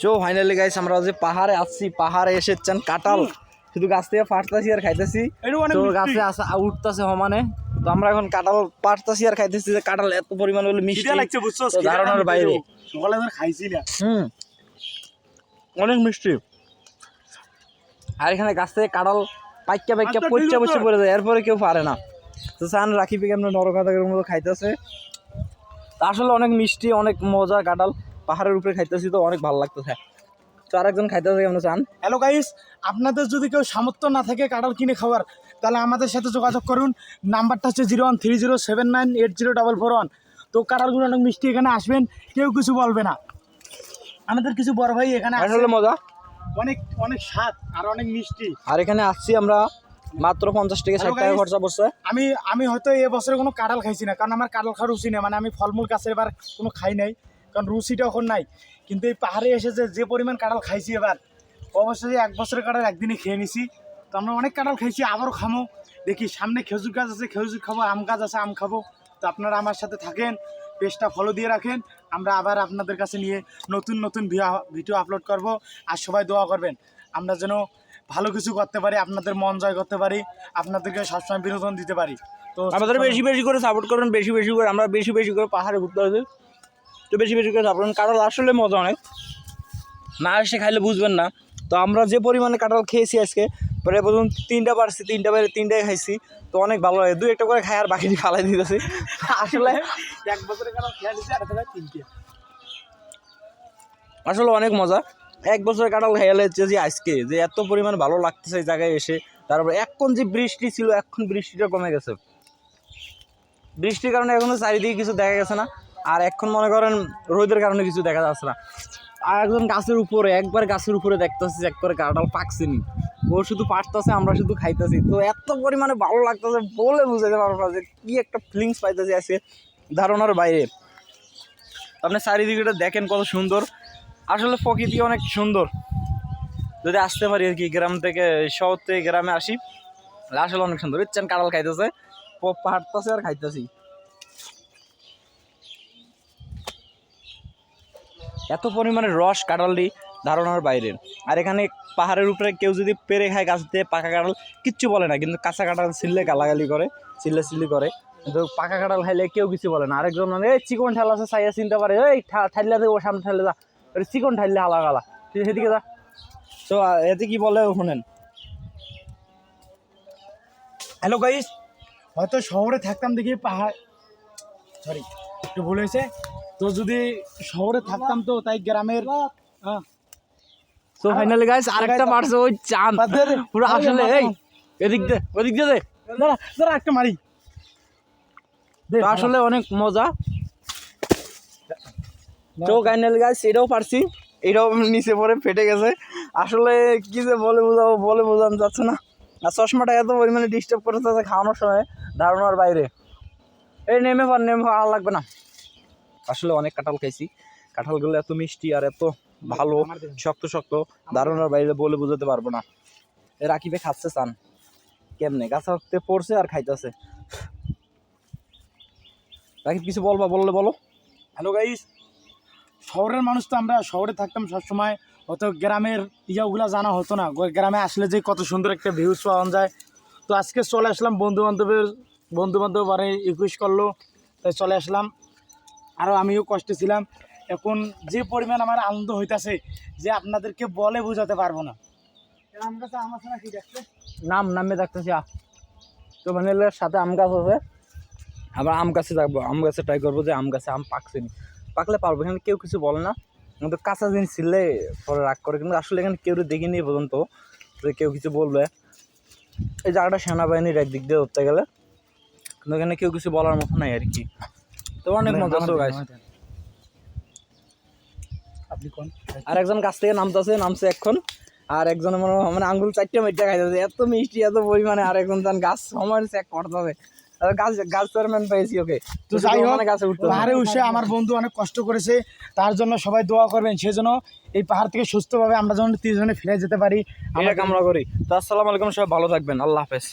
চো finally guys আমরা যে পাহাড়ে আসছি, পাহাড়ে এসেছেন কাঁঠাল শুধু গাছ থেকে ফাটতাছি আর খাইতেছি। তো গাছে আসা উঠতেছে সমানে, তো আমরা এখন কাঁঠাল পাটতাছি আর খাইতেছি। যে কাঁঠাল এত পরিমাণ হলো মিষ্টি লাগছে, বুঝছো? ধারণার বাইরে। সকালে ধর খাইছি না। অনেক মিষ্টি। আর এখানে গাছ থেকে কাঁঠাল পাইকা পাইকা পচা পচা পড়ে যায়, এরপরে কেউ পারে না। তো সান রাখি পেকে আমরা নরকাতাকের মতো খাইতেছে। আসলে অনেক মিষ্টি, অনেক মজা কাঁঠাল। পাহাড়ের উপরে খাইতেছি তো অনেক ভালো লাগতেছে। তো আরেকজন খাইতেছে কেমন চান। হ্যালো গাইস, আপনাদের যদি কেউ সামর্থ্য না থাকে কাঁঠাল কিনে খাওয়ার, তাহলে আমাদের সাথে যোগাযোগ করুন। নাম্বারটা হচ্ছে 0130798041। তো কাঁঠালগুলো অনেক মিষ্টি, এখানে আসবেন, কেউ কিছু বলবে না। আমাদের কিছু বড় ভাই এখানে আসলে মজা, অনেক অনেক স্বাদ আর অনেক মিষ্টি। আর এখানে আসছি আমরা মাত্র 50 থেকে 60 টাকা খরচা পড়ছে। আমি হয়তো এবছরে কোনো কাঁঠাল খাইছি না, কারণ আমার কাঁঠাল খাওয়ার রুচি নেই। মানে আমি ফলমূল গাছের এবার কোনো খাই নাই, কারণ রুচিটা এখন নাই। কিন্তু এই পাহাড়ে এসে যে পরিমাণ কাঁঠাল খাইছি এবার, অবশ্যই 1 বছরের কাঁঠাল একদিনই খেয়ে নিছি। তো আমরা অনেক কাঁঠাল খাইছি, আবারও খামো। দেখি সামনে খেজুর গাছ আছে, খেজুর খাবো, আম গাছ আছে, আম খাবো। তো আপনারা আমার সাথে থাকেন, পেজটা ফলো দিয়ে রাখেন। আমরা আবার আপনাদের কাছে নিয়ে নতুন নতুন ভিডিও আপলোড করব। আর সবাই দোয়া করবেন আমরা যেন ভালো কিছু করতে পারি, আপনাদের মন জয় করতে পারি, আপনাদেরকে সবসময় বিনোদন দিতে পারি। তো আমাদের বেশি বেশি করে সাপোর্ট করবেন, বেশি বেশি করে আমরা বেশি বেশি করে পাহাড়ে ঘুরতে হবে। তো বেশি বেশি করে সাপোর্ট করুন, কাঁঠাল আসলে মজা অনেক, না এসে খাইলে বুঝবেন না। তো আমরা যে পরিমাণে কাঁঠাল খেয়েছি আজকে, পরে বলুন 3টা পারছি, 3টা বাইরে 3টাই খাইছি। তো অনেক ভালো লাগে, 2-1টা করে খাই আর বাকিটি ফালাই দিতেছি। আসলে 1 বছরের কাঁঠাল খেয়ে নিচ্ছি, আর 3টে। আসলে অনেক মজা। 1 বছরের কাঁঠাল খাইলে যে আজকে যে এত পরিমাণ ভালো লাগতেছে এই জায়গায় এসে। তারপর এখন যে বৃষ্টি ছিল, এখন বৃষ্টিটা কমে গেছে। বৃষ্টির কারণে এখনো চারিদিকে কিছু দেখা গেছে না। আর এখন মনে করেন রোদের কারণে কিছু দেখা যাচ্ছে না। আর একজন গাছের উপরে, একবার গাছের উপরে দেখতেছি এক করে কাঁঠাল পাকছেনি, ও শুধু পাকতেছে, আমরা শুধু খাইতেছি। তো এত পরিমাণে ভালো লাগতেছে বলে বুঝাতে পারবো না যে কি একটা ফিলিংস পাইতেছি আজকে, ধারণার বাইরে। আপনি চারিদিকেটা দেখেন কত সুন্দর, আসলে প্রকৃতি অনেক সুন্দর। যদি আসতে পারি আর কি, গ্রাম থেকে শহর থেকে গ্রামে আসি, আসলে অনেক সুন্দর। ইচ্ছেন কাঁঠাল খাইতেছে, হাঁটতেছে আর খাইতেছি। এত পরিমাণে রস কাঁঠালটি ধারণার বাইরে। আর এখানে পাহাড়ের উপরে কেউ যদি পেরে খায় গাছ দিয়ে পাকা কাঁঠাল, কিচ্ছু বলে না। কিন্তু কাঁচা কাঁঠাল ছিললে গালাগালি করে, চিল্লি করে। কিন্তু পাকা কাঁঠাল খাইলে কেউ কিছু বলে না। আরেকজন মানে এই চিকন ঠাল আছে চাইয়া চিনতে পারে, এই ঠাইলা দেবো সামনে ঠাইলে যা, চিকন ঠাইলে হালা গালা, সেদিকে যা। তো এতে কি বলে শোনেন। হ্যালো গাইস, হয়তো শহরে থাকতাম দেখি একটু ভুল হয়েছে। তো যদি শহরে থাকতাম তো তাই গ্রামের। তো ফাইনালি গাইস আরেকটা মারছে ওই চাঁদ পুরো। আসলে এই এদিক দে ওদিক দে দাঁড়া একটা মারি। তো আসলে অনেক মজা। তো ফাইনালি গাইস এটাও পারছি, এটাও নিচে পড়ে ফেটে গেছে। আসলে কি যে বলে বোঝানো যাচ্ছে না। আর চশমাটা এত পরিমাণে ডিস্টার্ব করতেছে খাওয়ানোর সময়, ধারণার বাইরে। এই নেমে ভালো লাগবে না। আসলে অনেক কাঁঠাল খাইছি, কাঁঠালগুলো এত মিষ্টি আর এত ভালো, শক্ত শক্ত, ধারণার বাইরে বলে বোঝাতে পারবো না। রাকিবে খাচ্ছে চান কেমনে, গাছে পড়ছে আর খাইতেছে। রাকিব কিছু বললে বলো। হ্যালো গাইস, শহরের মানুষ তো আমরা শহরে থাকতাম সবসময়, হয়তো গ্রামের ইয়াগুলা জানা হতো না। গ্রামে আসলে যে কত সুন্দর একটা ভিউজ পাওয়া যায়। তো আজকে চলে আসলাম, বন্ধু বান্ধব বারে রিকোয়েস্ট করলো, তাই চলে আসলাম। আরও আমিও কষ্টে ছিলাম। এখন যে পরিমাণ আমার আনন্দ হইতাছে যে আপনাদেরকে বলে বোঝাতে পারবো না। নামে দেখতেছি। তো মানে সাথে আম গাছ আছে, আবার আম গাছে যাবো, আম গাছে ট্রাই করবো যে আম গাছে আম পাকছেনি, পাকলে পারবো। এখানে কেউ কিছু বলে না, কিন্তু কাঁচা জিনিস ছিললে পরে রাগ করে। কিন্তু আসলে এখানে কেউ দেখিনি পর্যন্ত যে কেউ কিছু বলবে। এই জায়গাটা সেনাবাহিনীর একদিক দিয়ে ধরতে গেলে, কিন্তু এখানে কেউ কিছু বলার মতো নাই আর কি। তো অনেক মজা তো গাছ। আপনি কোন আর একজন গাছ থেকে নামছে এখন, আর একজনের মানে আঙ্গুল 4টে মেটে খাইতেছে, এত মিষ্টি এত পরিমাণে। আর একজন গাছ সময় চেক করতেছে, গাছ চেয়ারম্যান পেয়েছি ওকে। তো যাই হোক, পাহাড়ে উঠে আমার বন্ধু অনেক কষ্ট করেছে, তার জন্য সবাই দোয়া করবেন। সেজন্য এই পাহাড় থেকে সুস্থভাবে আমরা যেন 3 জনে ফিরে যেতে পারি, আমরা কামনা করি। তো আসসালামু আলাইকুম, সবাই ভালো থাকবেন, আল্লাহ হাফেজ।